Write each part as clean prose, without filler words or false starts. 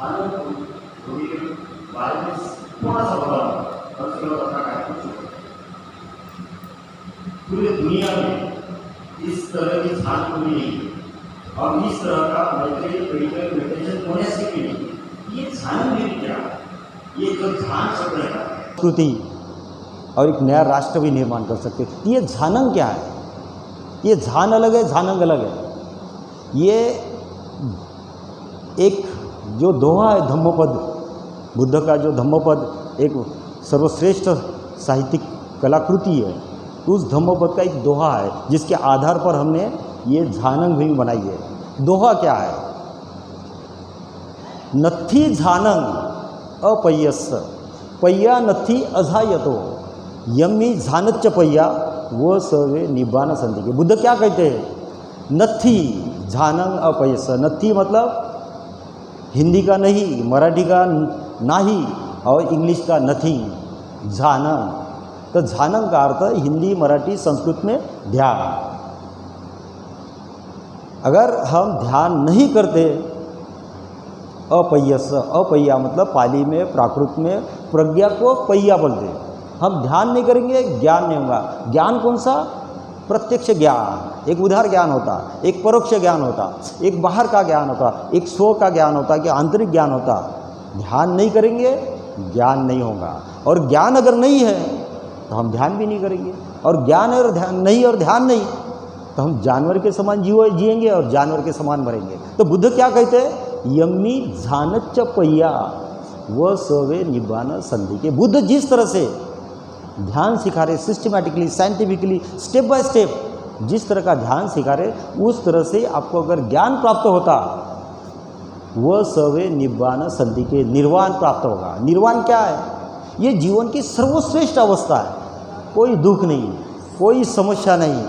बारे में थोड़ा सा बता और उसके बाद अपना कार्यक्रम शुरू करें। पूरी दुनिया में इस तरह की ध्यान पूरी नहीं है और इस तरह का मेडिटेशन होने से भी नहीं। ये ध्यान भी क्या, ये जो ध्यान शब्द है संस्कृति और एक नया राष्ट्र भी निर्माण कर सकते हैं। ये ध्यानंग क्या है? ये ध्यान अलग है, ध्यानंग अलग है। ये एक जो दोहा है धम्मपद, बुद्ध का जो धम्मपद एक सर्वश्रेष्ठ साहित्यिक कलाकृति है, उस धम्मपद का एक दोहा है जिसके आधार पर हमने ये ध्यानंग भी बनाई है। दोहा क्या है? नथी ध्यानंग अपय्यस्य पय्या नथी अजायतो यमी ध्यानच्च पय्या वो सवे निब्बान संधि के। बुद्ध क्या कहते हैं? नथी ध्यानंग अपय्यस्य। नथी मतलब हिंदी का नहीं, मराठी का नाही और इंग्लिश का नथिंग, ध्यानंग। तो ध्यानंग का अर्थ हिंदी, मराठी, संस्कृत में ध्यान। अगर हम ध्यान नहीं करते, अपय्यस्य, अपय्या मतलब पाली में प्राकृत में प्रज्ञा को पय्या बोलते हैं। हम ध्यान नहीं करेंगे, ज्ञान नहीं होगा। ज्ञान कौन सा? प्रत्यक्ष ज्ञान। एक उदार ज्ञान होता, एक परोक्ष ज्ञान होता, एक बाहर का ज्ञान होता, एक स्व का ज्ञान होता, कि आंतरिक ज्ञान होता। ध्यान नहीं करेंगे, ज्ञान नहीं होगा। और ज्ञान अगर नहीं है तो हम ध्यान भी नहीं करेंगे। और ज्ञान और ध्यान नहीं, और ध्यान नहीं तो हम जानवर के समान जिएंगे और जानवर के समान मरेंगे। तो बुद्ध क्या कहते हैं? यम्मी ध्यानच्च पय्या वो सवे निब्बान संधि के। बुद्ध जिस तरह से ध्यान सिखा रहे, systematically, scientifically, step by step जिस तरह का ध्यान सिखा रहे, उस तरह से आपको अगर ज्ञान प्राप्त होता, वह सवे निब्बान संधि के, निर्वाण प्राप्त होगा। निर्वाण क्या है? ये जीवन की सर्वश्रेष्ठ अवस्था है। कोई दुख नहीं, कोई समस्या नहीं।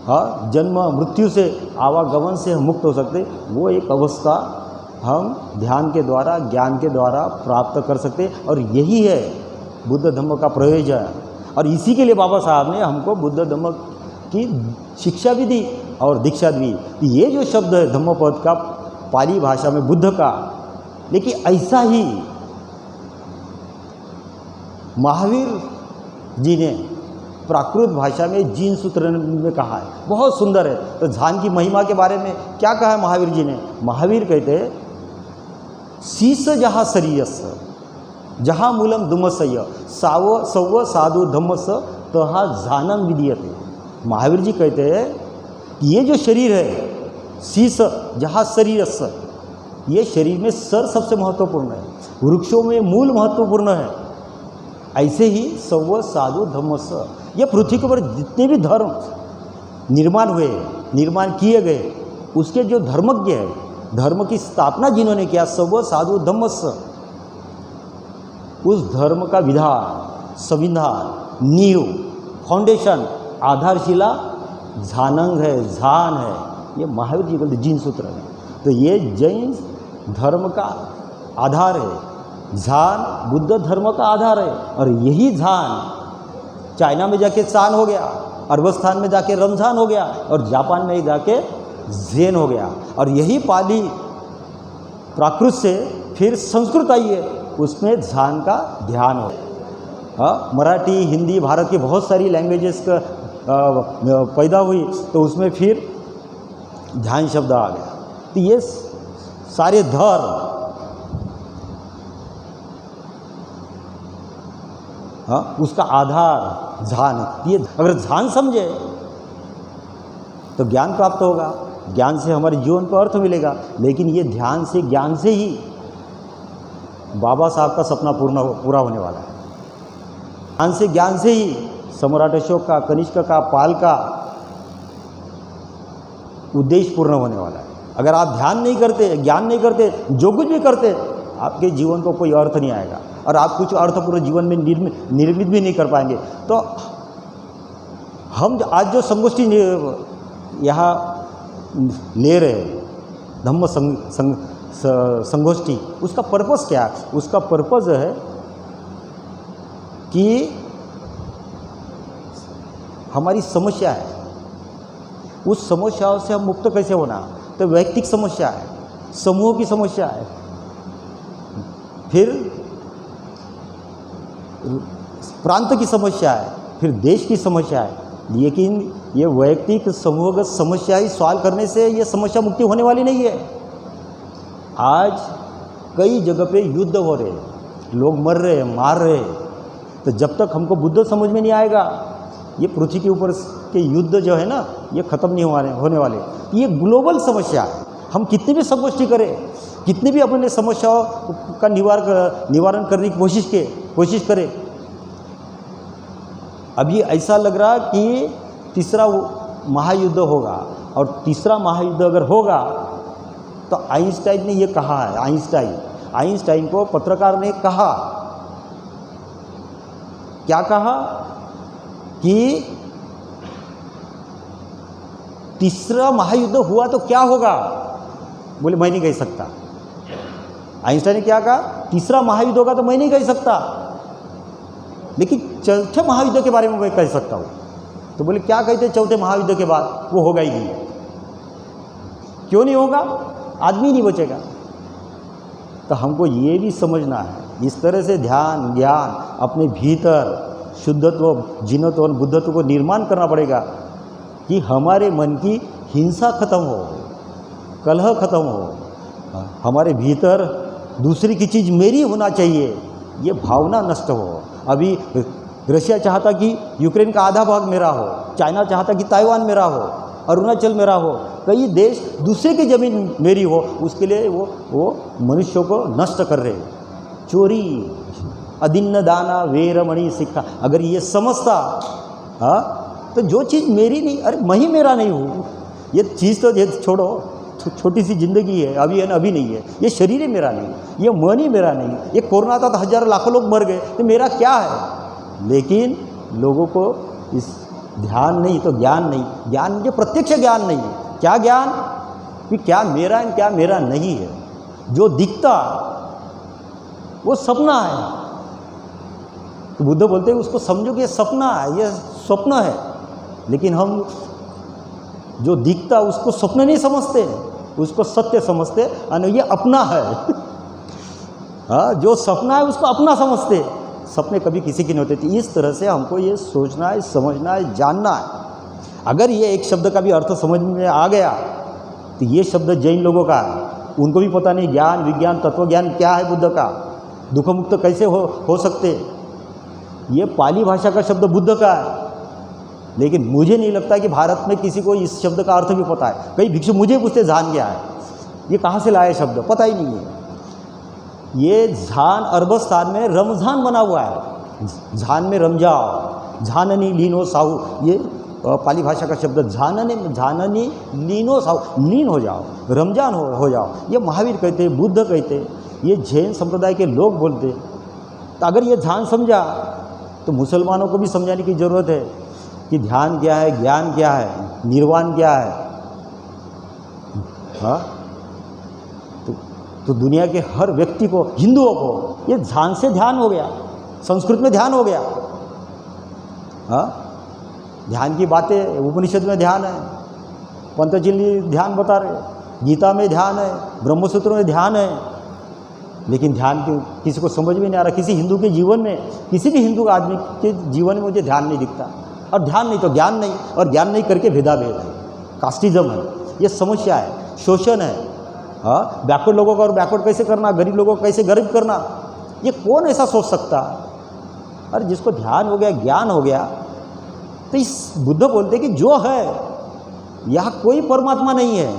हाँ, जन्म मृत्यु से, आवागमन से हम मुक्त हो सकते। वो एक अवस्था हम ध्यान के द्वारा, ज्ञान के द्वारा प्राप्त कर सकते। और यही है बुद्ध धम्म का प्रयोजन। और इसी के लिए बाबा साहब ने हमको बुद्ध धम्म की शिक्षा भी दी और दीक्षा भी। ये जो शब्द है धम्मपद का, पाली भाषा में बुद्ध का, लेकिन ऐसा ही महावीर जी ने प्राकृत भाषा में जीन सूत्र में कहा है, बहुत सुंदर है। तो ध्यान की महिमा के बारे में क्या कहा है महावीर जी ने? महावीर कहते हैं, शीस जहाँ शरीरस्य जहाँ मूलम धम्मस्य सव साधु धम्मस्य तहाँ ध्यानं विधीयते। महावीर जी कहते हैं कि ये जो शरीर है, शीस जहाँ शरीरस्य, ये शरीर में सर सबसे महत्वपूर्ण है, वृक्षों में मूल महत्वपूर्ण है। ऐसे ही सव साधु धम्मस्य, ये पृथ्वी के ऊपर जितने भी धर्म निर्माण हुए, निर्माण किए गए, उसके जो धर्मज्ञ है, धर्म की स्थापना जिन्होंने किया, सव साधु धम्मस्य, उस धर्म का विधान, संविधान, नींव, फाउंडेशन, आधारशिला ध्यानंग है, ध्यान है। ये महावीर जी बोलते जीन सूत्र है। तो ये जैन धर्म का आधार है, ध्यान बुद्ध धर्म का आधार है। और यही ध्यान चाइना में जाके चान हो गया, अरबस्तान में जाके रमजान हो गया, और जापान में जाके ज़ेन हो गया। और यही पाली प्राकृत से फिर संस्कृत आई है, उसमें ध्यान का ध्यान हो। मराठी, हिंदी, भारत की बहुत सारी लैंग्वेजेस का पैदा हुई, तो उसमें फिर ध्यान शब्द आ गया। तो ये सारे धर्म, उसका आधार ध्यान है। ये अगर ध्यान समझे तो ज्ञान प्राप्त होगा, ज्ञान से हमारे जीवन को अर्थ मिलेगा। लेकिन ये ध्यान से, ज्ञान से ही बाबा साहब का सपना पूरा होने वाला है। ध्यान से, ज्ञान से ही सम्राट अशोक का, कनिष्क का, पाल का उद्देश्य पूर्ण होने वाला है। अगर आप ध्यान नहीं करते, ज्ञान नहीं करते, जो कुछ भी करते, आपके जीवन को कोई अर्थ नहीं आएगा और आप कुछ अर्थपूर्ण जीवन में निर्मित भी नहीं कर पाएंगे। तो हम आज जो संगोष्ठी यहाँ ले रहे हैं, धम्म संगोष्ठी, उसका पर्पस क्या है? उसका पर्पस है कि हमारी समस्या है, उस समस्याओं से हम मुक्त कैसे होना। तो वैयक्तिक समस्या है, समूह की समस्या है, फिर प्रांत की समस्या है, फिर देश की समस्या है। लेकिन ये वैयक्तिक समूहगत समस्या ही सॉल्व करने से ये समस्या मुक्ति होने वाली नहीं है। आज कई जगह पे युद्ध हो रहे हैं, लोग मर रहे हैं, मार रहे हैं। तो जब तक हमको बुद्ध समझ में नहीं आएगा, ये पृथ्वी के ऊपर के युद्ध जो है ना, ये ख़त्म नहीं होने वाले। ये ग्लोबल समस्या है। हम कितनी भी संगोष्ठी करें, कितनी भी अपने समस्याओं का निवारण करने की कोशिश करें, अभी ऐसा लग रहा कि तीसरा महायुद्ध होगा। और तीसरा महायुद्ध अगर होगा तो आइंस्टाइन ने ये कहा है, आइंस्टाइन को पत्रकार ने कहा, क्या कहा कि तीसरा महायुद्ध हुआ तो क्या होगा? बोले मैं नहीं कह सकता। आइंस्टाइन ने क्या कहा? तीसरा महायुद्ध होगा तो मैं नहीं कह सकता, लेकिन चौथे महायुद्ध के बारे में मैं कह सकता हूँ। तो बोले क्या कहते चौथे महायुद्ध के बाद? वो होगा ही नहीं। क्यों नहीं होगा? आदमी नहीं बचेगा। तो हमको ये भी समझना है, इस तरह से ध्यान ज्ञान अपने भीतर शुद्धत्व, जिनत्व और बुद्धत्व को निर्माण करना पड़ेगा कि हमारे मन की हिंसा खत्म हो, कलह खत्म हो, हमारे भीतर दूसरी की चीज़ मेरी होना चाहिए, ये भावना नष्ट हो। अभी रशिया चाहता कि यूक्रेन का आधा भाग मेरा हो, चाइना चाहता कि ताइवान मेरा हो, अरुणाचल मेरा हो, कई देश दूसरे की ज़मीन मेरी हो, उसके लिए वो मनुष्यों को नष्ट कर रहे हैं। चोरी, अदिन्न दाना वेरमणि सिक्खा, अगर ये समझता तो जो चीज़ मेरी नहीं, अरे मैं ही मेरा नहीं हूँ, ये चीज़ तो ये छोड़ो, छोटी सी ज़िंदगी है, अभी है ना अभी नहीं है, ये शरीर ही मेरा नहीं, ये मन ही मेरा नहीं, ये कोरोना था तो हज़ारों लाखों लोग मर गए, तो मेरा क्या है? लेकिन लोगों को इस ध्यान नहीं तो ज्ञान नहीं, ज्ञान जो प्रत्यक्ष ज्ञान नहीं है। क्या ज्ञान? कि क्या मेरा है क्या मेरा नहीं है। जो दिखता वो सपना है। तो बुद्ध बोलते हैं उसको समझो कि ये सपना है, ये स्वप्न है। लेकिन हम जो दिखता उसको स्वप्न नहीं समझते, उसको सत्य समझते, और ये अपना है। हाँ, जो सपना है उसको अपना समझते, सपने कभी किसी की नहीं होते। इस तरह से हमको ये सोचना है, समझना है, जानना है। अगर ये एक शब्द का भी अर्थ समझ में आ गया तो ये शब्द जैन लोगों का है, उनको भी पता नहीं ज्ञान विज्ञान तत्व ज्ञान क्या है बुद्ध का, दुख मुक्त कैसे हो सकते। ये पाली भाषा का शब्द बुद्ध का है, लेकिन मुझे नहीं लगता कि भारत में किसी को इस शब्द का अर्थ भी पता है। कई भिक्षु मुझे पूछते झान क्या है, ये कहाँ से लाए शब्द, पता ही नहीं है। ये झान अरबस्तान में रमज़ान बना हुआ है, झान में रम जाओ, झाननी लीनो साहू, ये पाली भाषा का शब्द झाननी लीनो साहू, लीन हो जाओ, रमजान हो जाओ। ये महावीर कहते, बुद्ध कहते, ये जैन संप्रदाय के लोग बोलते। तो अगर ये ध्यान समझा तो मुसलमानों को भी समझाने की ज़रूरत है कि ध्यान क्या है, ज्ञान क्या है, निर्वाण क्या है। हाँ, तो दुनिया के हर व्यक्ति को, हिंदुओं को, ये ध्यान से ध्यान हो गया, संस्कृत में ध्यान हो गया। हाँ, ध्यान की बातें उपनिषद में ध्यान है, पंतजलि ध्यान बता रहे, गीता में ध्यान है, ब्रह्मसूत्र में ध्यान है। लेकिन ध्यान किसी को समझ में नहीं आ रहा। किसी हिंदू के जीवन में, किसी भी हिंदू आदमी के जीवन में मुझे ध्यान नहीं दिखता। और ध्यान नहीं तो ज्ञान नहीं, और ज्ञान नहीं करके भेदाभेद है, कास्टिज्म है, ये समस्या है, शोषण है। हाँ, बैकवर्ड लोगों को और बैकवर्ड कैसे करना, गरीब लोगों को कैसे गरीब करना, ये कौन ऐसा सोच सकता। अरे जिसको ध्यान हो गया, ज्ञान हो गया, तो इस बुद्ध बोलते कि जो है यहाँ कोई परमात्मा नहीं है।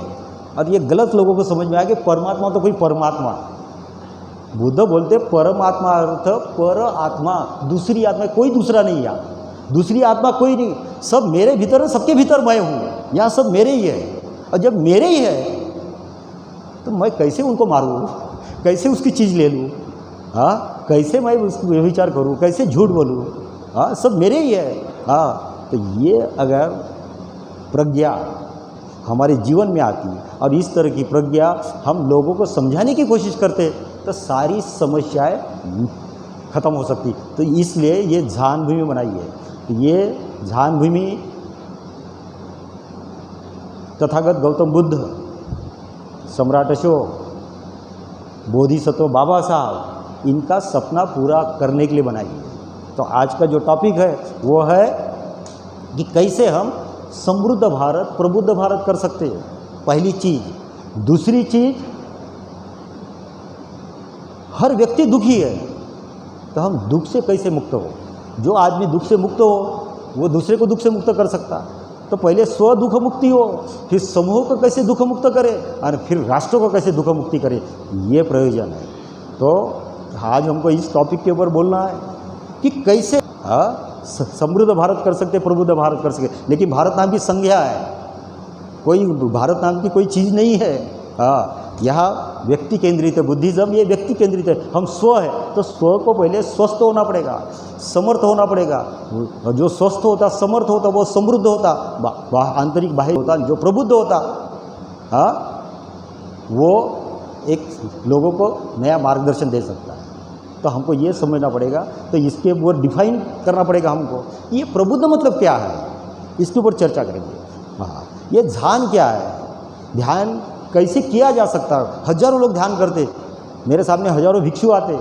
और ये गलत लोगों को समझ में आया कि परमात्मा तो कोई परमात्मा। बुद्ध बोलते परमात्मा अर्थ पर आत्मा, दूसरी आत्मा, कोई दूसरा नहीं। यहाँ दूसरी आत्मा कोई नहीं, सब मेरे भीतर है, सबके भीतर मैं हूँ, यहाँ सब मेरे ही है। और जब मेरे ही है तो मैं कैसे उनको मारूँ, कैसे उसकी चीज़ ले लूँ। हाँ, कैसे मैं उसको व्यभिचार करूँ, कैसे झूठ बोलूँ। हाँ, सब मेरे ही है। हाँ, तो ये अगर प्रज्ञा हमारे जीवन में आती और इस तरह की प्रज्ञा हम लोगों को समझाने की कोशिश करते तो सारी समस्याएं खत्म हो सकती। तो इसलिए ये ध्यान भूमि बनाई है। तो ये ध्यान भूमि तथागत गौतम बुद्ध, सम्राट अशोक, बोधिसत्व बाबा साहब, इनका सपना पूरा करने के लिए बनाई है। तो आज का जो टॉपिक है वो है कि कैसे हम समृद्ध भारत, प्रबुद्ध भारत कर सकते हैं, पहली चीज़। दूसरी चीज़, हर व्यक्ति दुखी है, तो हम दुख से कैसे मुक्त हो। जो आदमी दुख से मुक्त हो वो दूसरे को दुख से मुक्त कर सकता। तो पहले स्व दुख मुक्ति हो, फिर समूह को कैसे दुख मुक्त करे और फिर राष्ट्र को कैसे दुख मुक्ति करे, ये प्रयोजन है। तो आज हमको इस टॉपिक के ऊपर बोलना है कि कैसे समृद्ध भारत कर सकते, प्रबुद्ध भारत कर सके। लेकिन भारत नाम की संज्ञा है, कोई भारत नाम की कोई चीज़ नहीं है। यहाँ व्यक्ति केंद्रित है, बुद्धिज़्म ये व्यक्ति केंद्रित है। हम स्व है तो स्व को पहले स्वस्थ होना पड़ेगा, समर्थ होना पड़ेगा। जो स्वस्थ होता, समर्थ होता, वो समृद्ध होता, आंतरिक बाह्य होता, जो प्रबुद्ध होता, वो एक लोगों को नया मार्गदर्शन दे सकता है। तो हमको ये समझना पड़ेगा, तो इसके ऊपर डिफाइन करना पड़ेगा हमको, ये प्रबुद्ध मतलब क्या है, इसके ऊपर चर्चा करेंगे। हाँ, ये ध्यान क्या है, ध्यान कैसे किया जा सकता है। हजारों लोग ध्यान करते, मेरे सामने हजारों भिक्षु आते,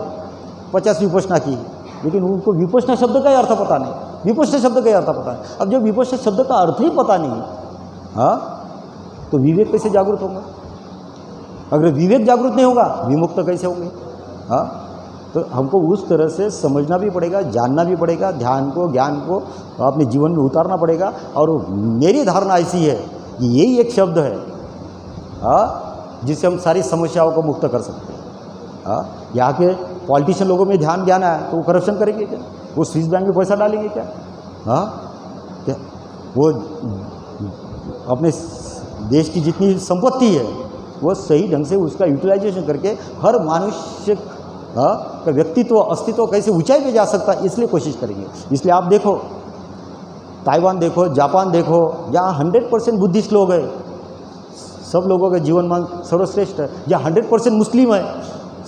50 विपश्यना की, लेकिन उनको विपश्यना शब्द का ही अर्थ पता नहीं, विपश्यना शब्द का ही अर्थ पता नहीं। अब जब विपश्यना शब्द का अर्थ ही पता नहीं, तो विवेक कैसे जागृत होगा। अगर विवेक जागृत नहीं होगा, विमुक्त कैसे होंगे। तो हमको उस तरह से समझना भी पड़ेगा, जानना भी पड़ेगा, ध्यान को, ज्ञान को अपने जीवन में उतारना पड़ेगा। और मेरी धारणा ऐसी है कि यही एक शब्द है जिससे हम सारी समस्याओं को मुक्त कर सकते हैं। यहाँ के पॉलिटिशियन लोगों में ध्यान ज्ञान है तो वो करप्शन करेंगे क्या, वो स्विस बैंक में पैसा डालेंगे क्या, क्या वो अपने देश की जितनी संपत्ति है वो सही ढंग से उसका यूटिलाइजेशन करके हर मनुष्य का व्यक्तित्व, अस्तित्व कैसे ऊंचाई पे जा सकता है, इसलिए कोशिश करेंगे। इसलिए आप देखो, ताइवान देखो, जापान देखो, जहाँ 100% बुद्धिस्ट लोग हैं, सब लोगों का जीवन मान सर्वश्रेष्ठ है। जहाँ 100% मुस्लिम है,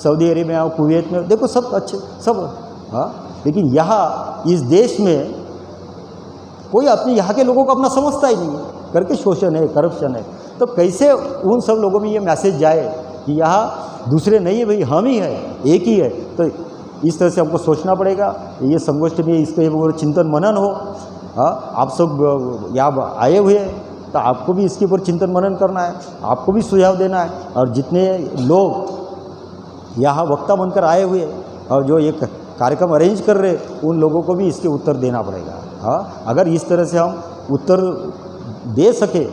सऊदी अरेबिया में, कुवैत में, देखो सब अच्छे सब। लेकिन यहाँ इस देश में कोई अपने यहाँ के लोगों को अपना समझता ही नहीं है, करके शोषण है, करप्शन है। तो कैसे उन सब लोगों में ये मैसेज जाए कि यहाँ दूसरे नहीं है भाई, हम ही है, एक ही है। तो इस तरह से हमको सोचना पड़ेगा। ये संगोष्ठी में इसके ऊपर चिंतन मनन हो। आप सब यहाँ आए हुए हैं तो आपको भी इसके ऊपर चिंतन मनन करना है, आपको भी सुझाव देना है। और जितने लोग यहाँ वक्ता बनकर आए हुए और जो ये कार्यक्रम अरेंज कर रहे, उन लोगों को भी इसके उत्तर देना पड़ेगा। अगर इस तरह से हम उत्तर दे सके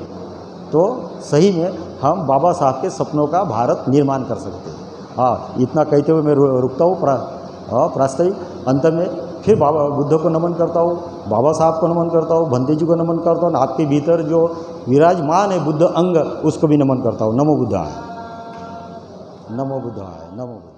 तो सही में हम बाबा साहब के सपनों का भारत निर्माण कर सकते हैं। इतना कहते हुए मैं रुकता हूँ। प्रास्ताविक अंत में फिर बाबा बुद्ध को नमन करता हूँ, बाबा साहब को नमन करता हूँ, भंते जी को नमन करता हूँ, आपके भीतर जो विराजमान है बुद्ध अंग, उसको भी नमन करता हूँ। नमो बुद्धाय, नमो बुद्धाय, नमो बुद्धाय।